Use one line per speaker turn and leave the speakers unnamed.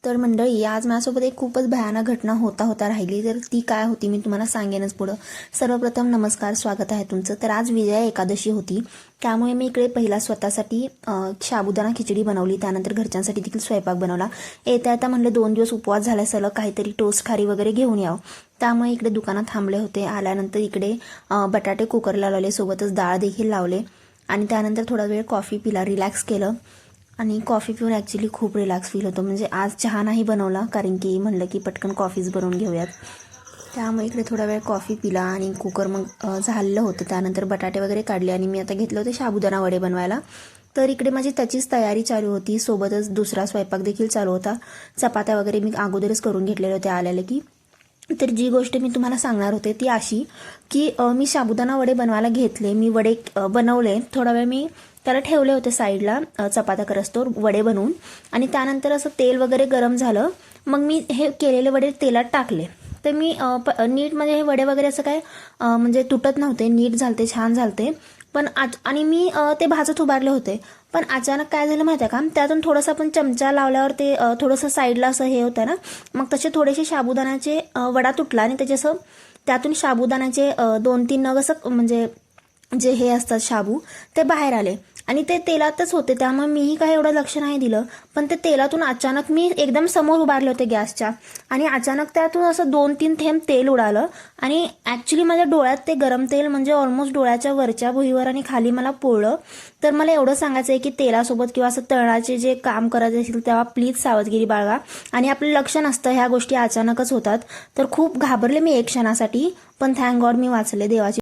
तर मंडळी, आज माझ्यासोबत एक खूपच भयानक घटना होता राहिली. तर ती काय होती मी तुम्हाला सांगेनच पुढं. सर्वप्रथम नमस्कार, स्वागत आहे तुमचं. तर आज विजया एकादशी होती, त्यामुळे मी इकडे पहिला स्वतःसाठी साबुदाणा खिचडी बनवली. त्यानंतर घरच्यांसाठी देखील स्वयंपाक बनवला. येता म्हणलं 2 दिवस उपवास झाला, सलग काहीतरी टोस्ट खारी वगैरे घेऊन यावं. त्यामुळे इकडे दुकानात थांबले होते. आल्यानंतर इकडे बटाटे कुकरला लावले, सोबतच डाळ देखील लावले आणि त्यानंतर थोडा वेळ कॉफी पिला, रिलॅक्स केलं. आणि कॉफी पिऊन ॲक्च्युली खूप रिलॅक्स फील होतं. म्हणजे आज चहा नाही बनवला, कारण की म्हणलं की पटकन कॉफीच बनवून घेऊयात. त्यामुळे इकडे थोडा वेळ कॉफी पिला आणि कुकर मग झालेलं होतं. त्यानंतर बटाटे वगैरे काढले आणि मी आता घेतले होते साबुदाणा वडे बनवायला. तर इकडे माझी त्याचीच तयारी चालू होती. सोबतच दुसरा स्वयंपाक देखील चालू होता. चपात्या वगैरे मी अगोदरच करून घेतलेले होते आल्याला की. तर जी गोष्ट मी तुम्हाला सांगणार होते ती अशी की मी साबुदाणा वडे बनवायला घेतले. मी वडे बनवले. थोडा वेळ मी त्याला ठेवले होते साईडला, चपात्या करस्तोवर वडे बनवून. आणि त्यानंतर असं तेल वगैरे गरम झालं, मग मी हे केलेले वडे तेलात टाकले. तर मी नीट म्हणजे हे वडे वगैरे असं काय म्हणजे तुटत नव्हते, नीट झालते, छान झालते. पण आणि मी ते भाजत उभारले होते. पण अचानक काय झालं माहिती आहे का, त्यातून थोडंसं आपण चमचा लावल्यावर ते थोडंसं साईडला असं हे होतं ना, मग तसे थोडेसे साबुदाण्याचे वडा तुटला आणि त्याचे असं त्यातून साबुदाण्याचे 2-3 नग असं म्हणजे जे हे असतात शाबू ते बाहेर आले आणि ते तेलातच होते. त्यामुळे मीही काही एवढं लक्ष नाही दिलं. पण ते तेलातून अचानक मी एकदम समोर उभारले होते गॅसच्या आणि अचानक त्यातून असं 2-3 थेंब तेल उडालं आणि ॲक्च्युली माझ्या डोळ्यात ते गरम तेल म्हणजे ऑलमोस्ट डोळ्याच्या वरच्या भुईवर आणि खाली मला पोळलं. तर मला एवढं सांगायचं आहे की तेलासोबत किंवा असं तळाचे जे काम करायचे असेल तेव्हा प्लीज सावधगिरी बाळगा. आणि आपलं लक्ष नसतं, ह्या गोष्टी अचानकच होतात. तर खूप घाबरले मी एक क्षणासाठी, पण थँक गॉड मी वाचले, देवाची